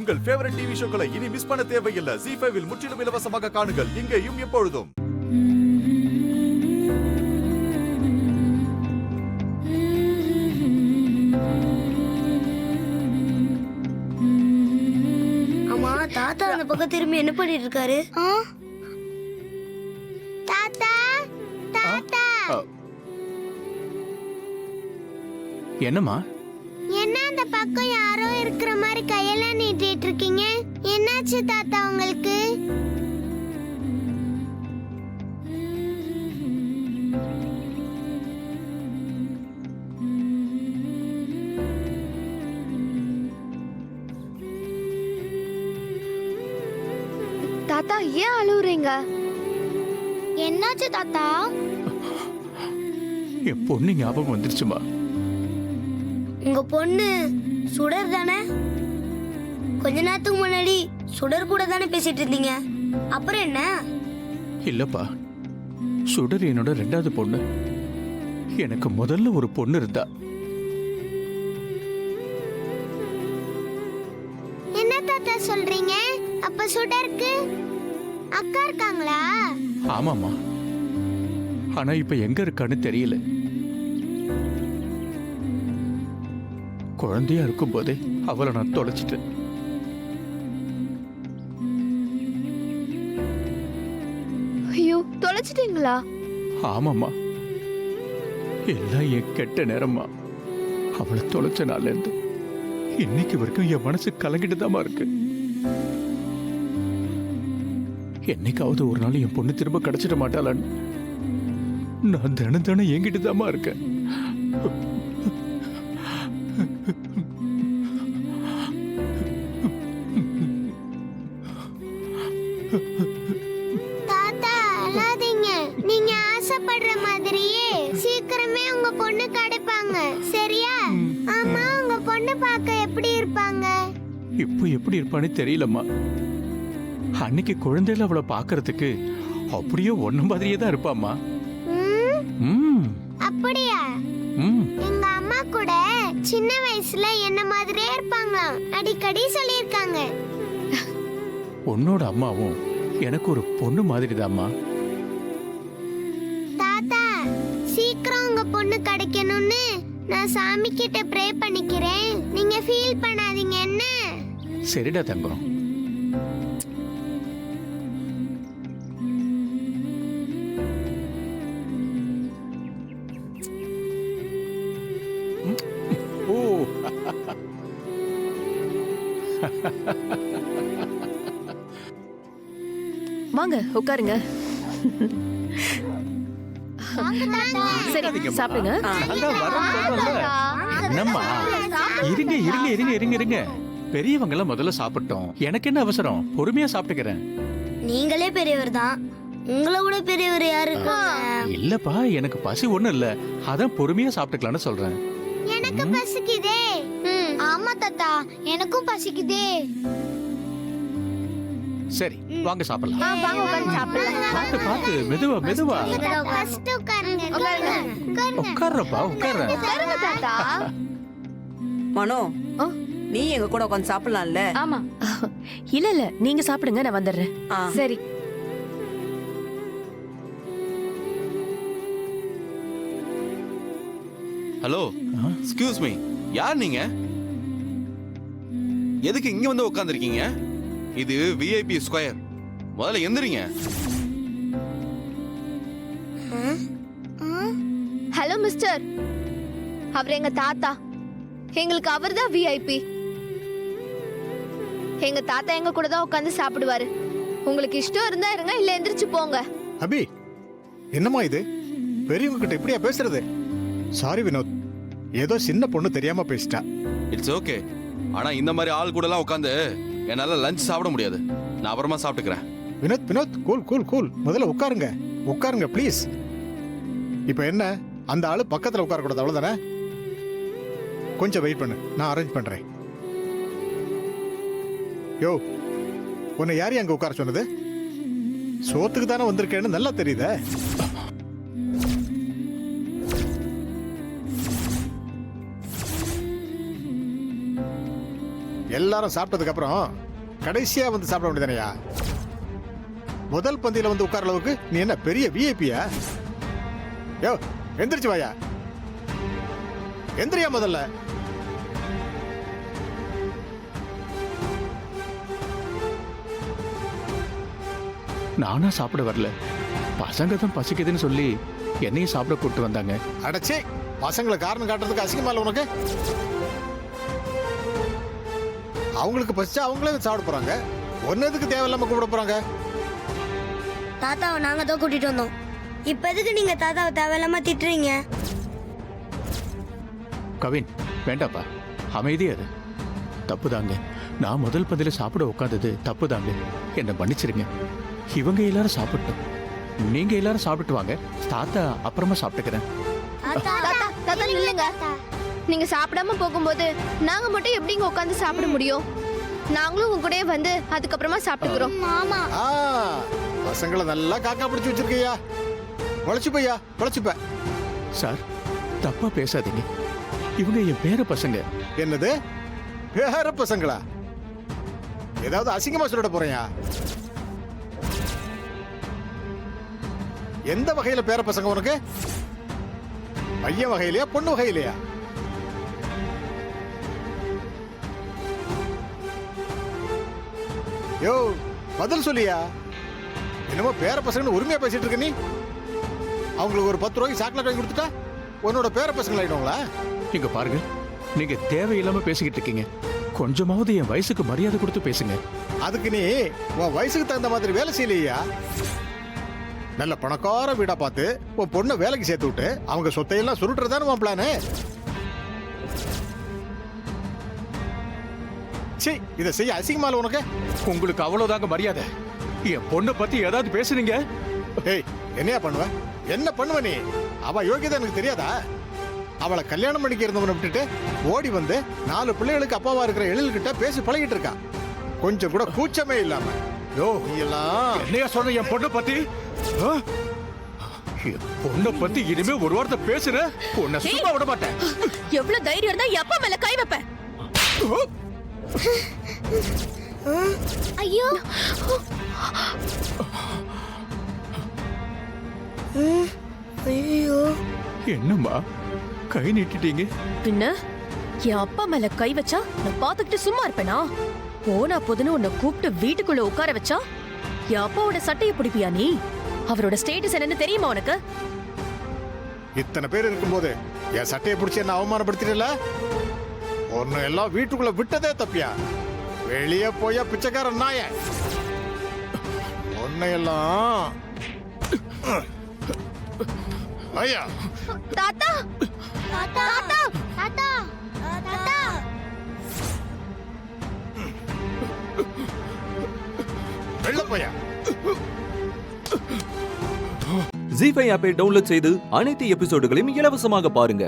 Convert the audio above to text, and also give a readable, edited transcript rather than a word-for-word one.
உங்கள் favourite TV ஷோக்களை இனி miss பண்ண தேவையில்லை. ZEE5 இல் முற்றிலும் இலவசமாக காணுங்கள். இங்கேயும் எப்பொழுதும். அம்மா, தாத்தா அந்த பக்கம் திரும்பி என்ன பண்ணிட்டு இருக்காரு? தாத்தா, தாத்தா. என்னம்மா? என்ன அந்த பக்கம் யாரோ இருக்கிற மாதிரி கையெல்லாம் நீட்டிட்டு இருக்கீங்க? என்னாச்சு தாத்தா உங்களுக்கு? தாத்தா ஏன் அழுவுறீங்க? என்னாச்சு தாத்தா? என் பொண்ணு ஞாபகம் வந்துருச்சுமா. உங்க பொண்ணு சுடர் தானே? கொஞ்ச நேரத்துக்கு முன்னாடி சுடர் கூட தானே பேசிட்டு இருந்தீங்க. அப்புறம் என்ன? இல்லப்பா, சுடர் என்னோட 2வது பொண்ணு. எனக்கு முதல்ல ஒரு பொண்ணு இருந்தா. என்ன தாத்தா சொல்றீங்க? அப்ப சுடருக்கு அக்கா இருக்காங்களா? ஆமாமா, ஆனா இப்ப எங்க இருக்கான்னு தெரியல. குழந்தையா இருக்கும் போதே அவளை நான் தொலைச்சிட்டேன். ஐயோ, தொலைச்சிட்டீங்களா? ஆமாம்மா, எல்லாம் என் கெட்ட நேரமா. அவளை தொலைச்ச நாள்ல இருந்து இன்னைக்கு வரைக்கும் என் மனசு கலங்கிட்டு தாமா இருக்கு. என்னைக்காவது ஒரு நாள் என் பொண்ணு திரும்ப கிடைச்சிட மாட்டாளான்னு நான் தினம் தினம் என்கிட்ட தாமா இருக்கேன். தாத்தா அழாதீங்க. நீங்க ஆசைப்படுற மாதிரியே சீக்கிரமே உங்க பொண்ணு கிடைப்பாங்க, சரியா? ஆமா, உங்க பொண்ணு பார்க்க எப்படி இருப்பாங்க? இப்போ எப்படி இருப்பான்னு தெரியலம்மா. அன்னைக்கு குழந்தையில அவளை பாக்குறதுக்கு அப்படியே ஒன்ன மாதிரியே தான் இருப்பாம்மா. அப்படியா? எங்க அம்மா கூட சின்ன வயசுல என்ன மாதிரியே இருப்பாங்களாம், அடிக்கடி சொல்லியிருக்காங்க. உன்னோட அம்மாவும் எனக்கு ஒரு பொண்ணு மாதிரிதாம்மா. தாத்தா, சீக்கிரம் உங்க பொண்ணு கிடைக்கணும்னு நான் சாமி கிட்ட ப்ரே பண்ணிக்கிறேன். நீங்க ஃபீல் பண்ணாதீங்க என்ன? சரிடா தங்கம். ஓ, வாங்க உட்காருங்க. சரி சாப்பிடுங்க. என்னம்மா, இருங்க இருங்க இருங்க இருங்க இருங்க. பெரியவங்க எல்லாம் முதல்ல சாப்பிட்டோம். எனக்கு என்ன அவசரம்? பொறுமையா சாப்பிட்டுக்கிறேன். நீங்களே பெரியவர் தான், உங்களை விட பெரியவர் யாரு இருக்காங்க? இல்லப்பா, எனக்கு பசி ஒண்ணும் இல்ல. அதான் பொறுமையா சாப்பிட்டுக்கலாம்னு சொல்றேன். எனக்கு பசிக்குதே. ஆமா தாத்தா, எனக்கும் பசிக்குதே. சரி வாங்க சாப்பிடலாம். வாங்க உட்கார்ந்து சாப்பிடலாம். பாத்து பாத்து, மெதுவா மெதுவா. ஃபர்ஸ்ட் உட்காருங்க. உட்கார்றப்பா, உட்கார்றேன். உட்காருங்க தாத்தா. மனோ, நீ எங்க கூட உட்காந்து சாப்பிடலாம்ல? ஆமா. இல்ல இல்ல, நீங்க சாப்பிடுங்க, நான் வந்துடுறேன். சரி. ஹலோ, எக்ஸ்கியூஸ் மீ, யார் நீங்க? எதுக்கு இங்க வந்து உட்கார்ந்திருக்கீங்க? இது விஐபி ஸ்கொயர். முதல்ல எந்திரிங்க. ஹலோ மிஸ்டர், அவர் எங்க தாத்தா. எங்களுக்கு அவர் தான் விஐபி. எங்க தாத்தா எங்க கூட தான் உட்காந்து சாப்பிடுவாரு. உங்களுக்கு இஷ்டம் இருந்தா இருங்க, இல்ல எந்திரிச்சு போங்க. அபி, என்னம்மா இது? பெரியவங்க கிட்ட இப்படியா பேசுறது? சாரி வினோத், ஏதோ சின்ன பொண்ணு தெரியாம பேசிட்டா. It's okay. ஆனா இந்த மாதிரி ஆள் கூட எல்லாம் உட்காந்து என்னால லஞ்ச் சாப்பிட முடியாது. நான் அப்புறமா சாப்பிட்டுக்கிறேன். Vinod Vinod, cool cool cool. முதல்ல உட்காருங்க, உட்காருங்க ப்ளீஸ். இப்போ என்ன, அந்த ஆளு பக்கத்துல உட்காரக்கூடாது அவ்வளவுதானே? கொஞ்சம் வெயிட் பண்ணு, நான் அரேஞ்ச் பண்றேன். யோ, உன்னை யாரையும் அங்க உட்கார சொன்னது? சோத்துக்கு தானே வந்திருக்கேன்னு நல்லா தெரியுதே. எல்லாரும் சாப்பிட்டதுக்கு அப்புறம் கடைசியா வந்து சாப்பிட வேண்டியதானையா? முதல் பந்தியில வந்து உட்கார அளவுக்கு நீ என்ன பெரிய விஐபியா? யோ எந்திரிச்சு வாயா, எந்திரியா முதல்ல. நானா சாப்பிட வரல, பசங்க தான் பசிக்குதுன்னு சொல்லி என்னையும் சாப்பிட கூப்பிட்டு வந்தாங்க. அடச்சே, பசங்களை காரணம் காட்டுறதுக்கு அசிங்கமா இல்ல உனக்கு? அவங்களுக்கு பசிச்சா அவங்களே சாப்பிட போறாங்க, ஒன்னதுக்கு தேவையில்லாம கூப்பிட போறாங்க. தாத்தாவை நாங்க தான் கூட்டிட்டு வந்தோம், இப்ப எதுக்கு நீங்க தாத்தாவை தேவையில்லாம திட்டுறீங்க? கவின் வேண்டாப்பா, அமைதியா இரு. தப்புதாங்க, நான் முதல் பந்தியில சாப்பிட உட்காந்தது தப்புதாங்க, என்னை மன்னிச்சிருங்க. இவங்க எல்லாரும் சாப்பிட்டோம், நீங்க எல்லாரும் சாப்பிட்டு வாங்க, தாத்தா அப்புறமா சாப்பிட்டுக்கிறேன். தாத்தா நில்லுங்க. நீங்க சாப்பிடாம போகும்போது நாங்க மட்டும் எப்படிங்க உட்காந்து சாப்பிட முடியும்? நாங்களும் உங்க கூடயே வந்து அதுக்கப்புறமா சாப்பிட்டுக்கிறோம். மாமா ஆ, பசங்களை நல்லா காக்கா பிடிச்சு வச்சிருக்கையா, பொழைச்சுப்பையா பொழைச்சுப்ப. சார் தப்பா பேசாதீங்க, இவங்க என் பேர பசங்க. என்னது பேர பசங்களா? ஏதாவது அசிங்கமா சொல்லிட போறியா? எந்த வகையில பேர பசங்க உனக்கு? பையன் வகையிலையா பொண்ணு வகையிலையா? யோ பதில் சொல்லியா? என்னமோ பேர பசங்கன்னு உரிமையா பேசிட்டு இருக்க நீ. அவங்களுக்கு ஒரு 10 ரூபாய்க்கு சாக்லேட் வாங்கி கொடுத்துட்டா உன்னோட பேர பசங்க ஆயிடுவாங்களா? இங்க பாருங்க, நீங்க தேவையில்லாம பேசிக்கிட்டு இருக்கீங்க, கொஞ்சமாவது என் வயசுக்கு மரியாதை கொடுத்து பேசுங்க. அதுக்கு நீ உன் வயசுக்கு தகுந்த மாதிரி வேலை செய்யலையா? நல்ல பணக்கார வீடா பார்த்து உன் பொண்ணை வேலைக்கு சேர்த்து விட்டு அவங்க சொத்தையெல்லாம் சுருட்டுறதானு உன் பிளானு. சீ, இதை செய்ய அசிங்கமால உனக்கு? உங்களுக்கு அவ்வளவுதாங்க மரியாதை. என் பொண்ணை பத்தி ஏதாவது பேசுனீங்க? ஏய், என்னையா பண்ணுவ? என்ன பண்ணுவ நீ? அவ யோகியதை எனக்கு தெரியாதா? அவளை கல்யாணம் பண்ணிக்க இருந்தவனை விட்டுட்டு ஓடி வந்து 4 பிள்ளைகளுக்கு அப்பாவா இருக்கிற எழில்கிட்ட பேசி பழகிட்டு இருக்கா, கொஞ்சம் கூட கூச்சமே இல்லாம. யோ நீ எல்லாம் என்னையா சொன்ன என் பொண்ணை பத்தி? ஆ? என் பொண்ணை பத்தி இனிமே ஒரு வார்த்தை பேசுற உன்னை சும்மா விட மாட்டேன். எவ்வளவு தைரியம் இருந்தா எப்ப மேல கை வைப்பேன்? ஐயோ ஐயோ என்னம்மா கை நீட்டிட்டீங்க? பின்ன என் அப்பா மேல கை வச்சா நான் பாத்துக்கிட்டு சும்மா இருப்பேனா? போனா போதுன்னு உன்னை கூப்பிட்டு வீட்டுக்குள்ள உட்கார வச்சா என் அப்பாவோட சட்டையை பிடிப்பியா நீ? அவரோட ஸ்டேட்டஸ் என்னன்னு தெரியுமா உனக்கு? இத்தனை பேர் இருக்கும்போது என் சட்டையை பிடிச்சி என்ன அவமானப்படுத்திடல? ஒன்னு எல்லாம் வீட்டுக்குள்ள விட்டதே தப்பியா? வெளியே போயா பிச்சைக்காரன் நாய, ஒன்னையெல்லாம். ஐயா தாத்தா தாத்தா தாத்தா தாத்தா வெள்ள போயா. ஜீ5 ஆப்பை டவுன்லோட் செய்து அனைத்து எபிசோடுகளையும் இலவசமாக பாருங்க.